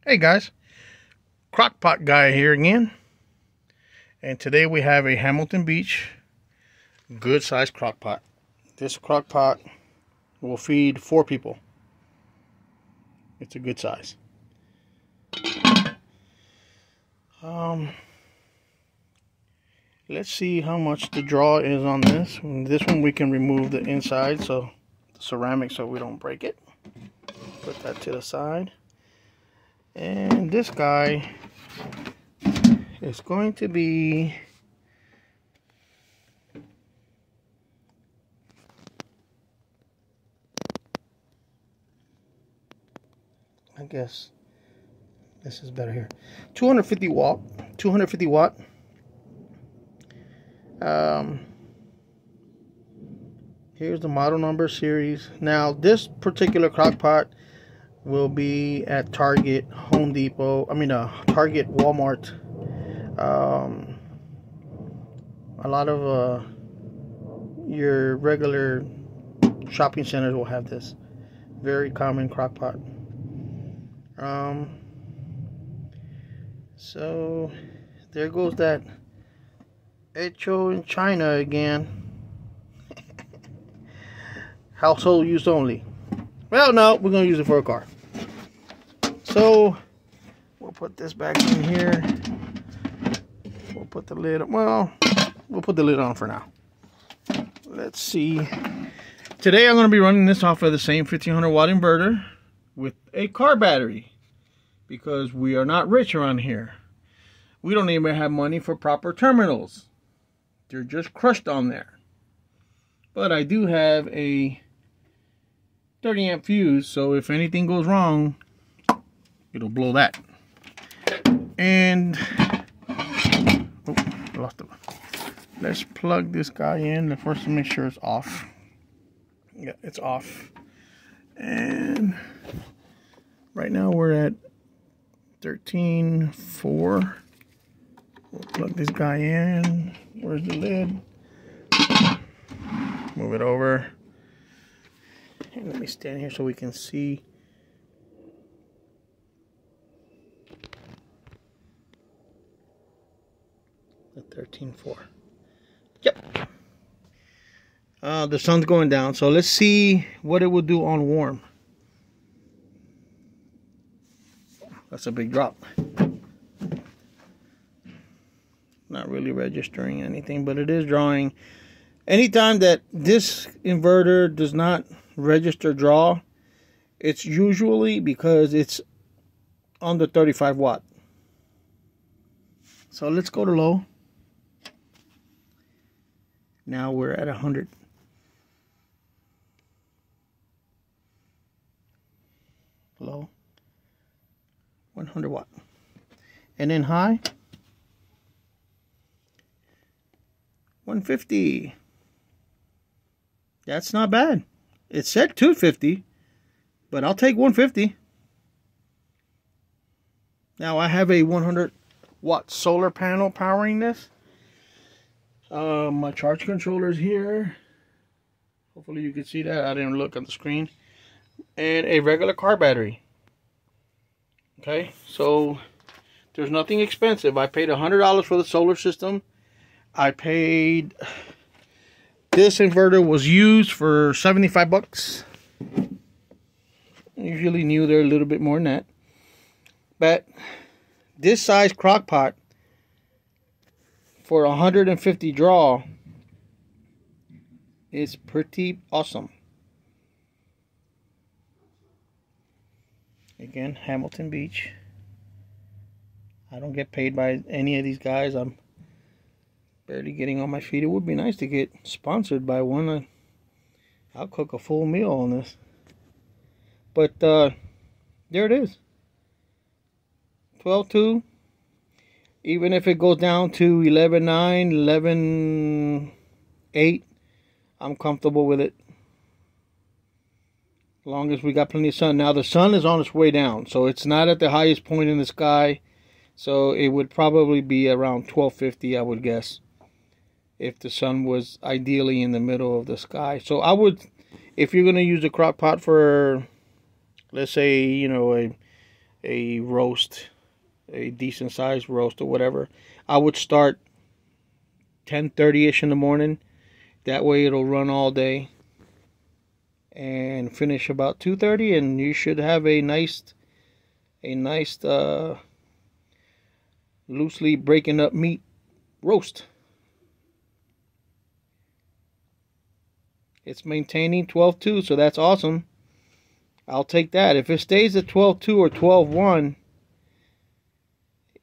Hey guys, crock pot guy here again, and today we have a Hamilton Beach good sized crock pot. This crock pot will feed 4 people. It's a good size. Let's see how much the draw is on this. This one we can remove the inside, so the ceramic, so we don't break it. Put that to the side. And this guy is going to be I guess this is better here. 250 watt. Here's the model number, series. Now this particular crock pot will be at Target, Home Depot, Target, Walmart. A lot of your regular shopping centers will have this. Very common crock pot. So there goes that Echo in China again. Household use only. Well, no, we're gonna use it for a car. So we'll put this back in here. We'll put the lid on. Well, we'll put the lid on for now. Let's see. Today I'm going to be running this off of the same 1500 watt inverter with a car battery, because we are not rich around here. We don't even have money for proper terminals. They're just crushed on there. But I do have a 30 amp fuse, so if anything goes wrong, it'll blow that. And lost it. Let's plug this guy in first to make sure it's off. Yeah, it's off. And right now we're at 13.4. We'll plug this guy in. Where's the lid? Move it over. And let me stand here so we can see. The 13.4. Yep. The sun's going down, so let's see what it will do on warm. That's a big drop. Not really registering anything, but it is drawing. Anytime that this inverter does not register draw, it's usually because it's under 35 watt. So let's go to low. Now we're at 100. Low. 100 watt. And then high. 150. That's not bad. It said 250, but I'll take 150. Now I have a 100 watt solar panel powering this. My charge controller is here. Hopefully you can see that. I didn't look at the screen. And a regular car battery. Okay, so there's nothing expensive. I paid $100 for the solar system. I paid, this inverter was used for 75 bucks. I usually knew they're a little bit more than that. But this size crock pot for 150 draw is pretty awesome. Again, Hamilton Beach. I don't get paid by any of these guys. I'm barely getting on my feet. It would be nice to get sponsored by one. I'll cook a full meal on this. But there it is. 12.2. Even if it goes down to 11.9, 11.8, I'm comfortable with it. As long as we got plenty of sun. Now the sun is on its way down, so it's not at the highest point in the sky. So it would probably be around 12:50, I would guess, if the sun was ideally in the middle of the sky. So I would, if you're going to use a crock pot for, let's say, you know, a roast, a decent sized roast or whatever, I would start 10:30ish in the morning. That way it'll run all day and finish about 2:30, and you should have a nice loosely breaking up meat roast. It's maintaining 12.2, so that's awesome. I'll take that. If it stays at 12.2 or 12.1,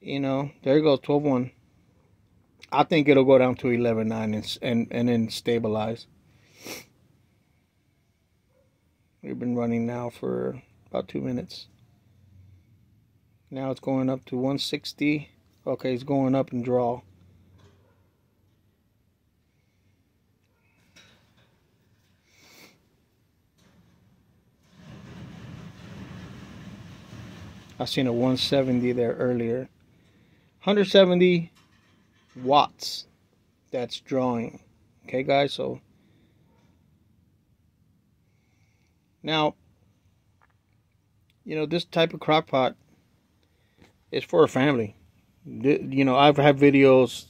you know, there you go, 12.1. I think it'll go down to 11.9 and then stabilize. We've been running now for about 2 minutes. Now it's going up to 160. Okay, it's going up in draw. I seen a 170 there earlier. 170 watts. That's drawing. Okay, guys, so now, you know, this type of crock pot is for a family. You know, I've had videos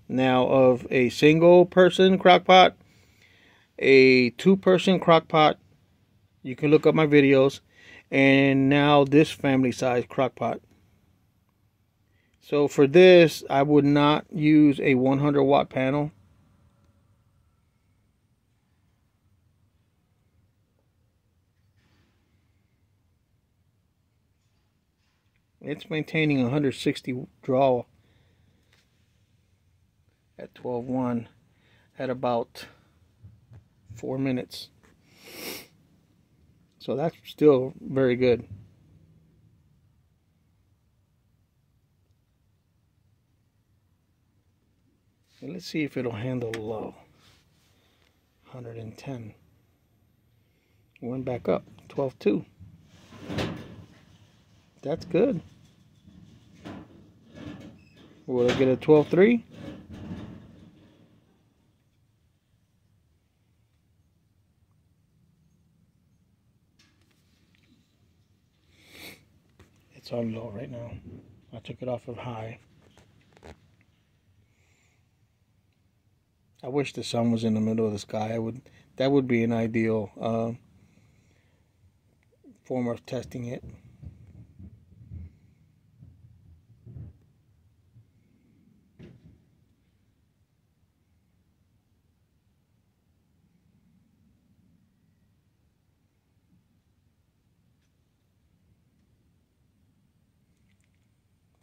now of a single person crock pot, a 2-person crock pot. You can look up my videos. And now this family size crock pot. So for this, I would not use a 100 watt panel. It's maintaining 160 draw at 12.1 at about 4 minutes. So that's still very good. And let's see if it'll handle low. 110. Went back up. 12.2. That's good. Will I get a 12.3? It's on low right now. I took it off of high. I wish the sun was in the middle of the sky. That would be an ideal form of testing it.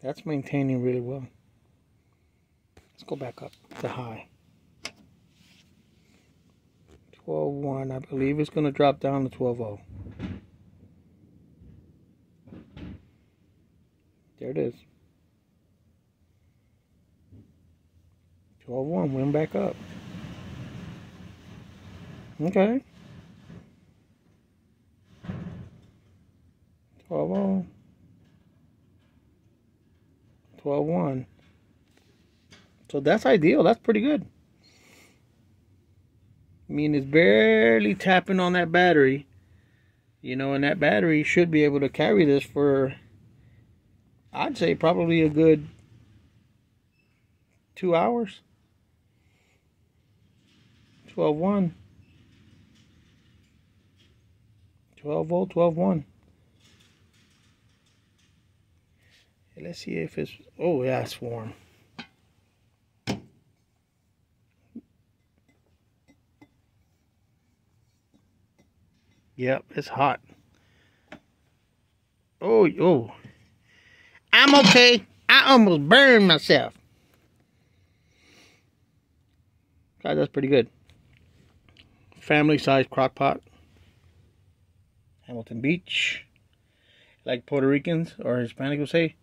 That's maintaining really well. Let's go back up to high. 12.1. I believe it's going to drop down to 12.0. There it is. 12.1. Went back up. Okay. 12.0. 12.1. So that's ideal. That's pretty good. I mean, it's barely tapping on that battery. You know, and that battery should be able to carry this for, I'd say, probably a good 2 hours. 12.1. 12 volt, 12.1. Let's see if it's, oh yeah, it's warm. Yep, it's hot. Oh. I'm okay. I almost burned myself. God, that's pretty good. Family size crock pot. Hamilton Beach. Like Puerto Ricans or Hispanic would say.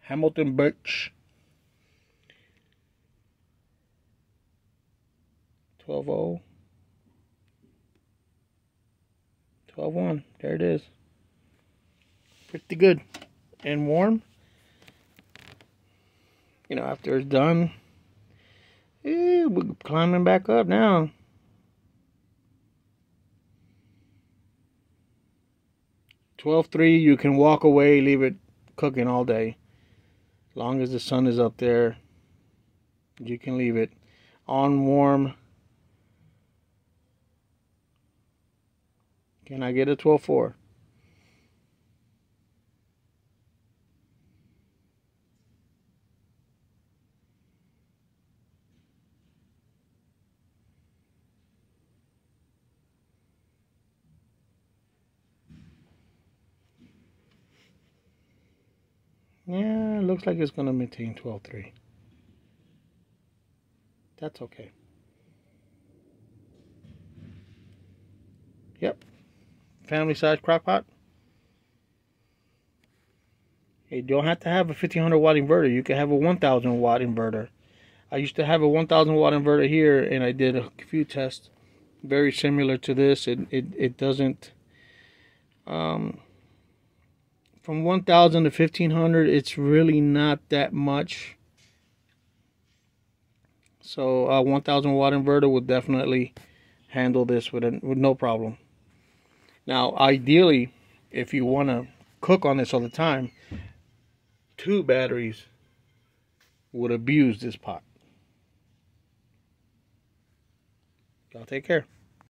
Hamilton Beach. 12.0. 12.1. There it is. Pretty good. And warm. You know, after it's done, we're climbing back up now. 12.3, you can walk away, leave it cooking all day. As long as the sun is up there, you can leave it on warm. Can I get a 12.4? Yeah, it looks like it's going to maintain 12.3. That's okay. Yep. Family size crock pot. You don't have to have a 1500 watt inverter. You can have a 1000 watt inverter. I used to have a 1000 watt inverter here, and I did a few tests very similar to this. It doesn't from 1000 to 1500, it's really not that much. So a 1000 watt inverter would definitely handle this with no problem. Now, ideally, if you want to cook on this all the time, 2 batteries would abuse this pot. Y'all take care.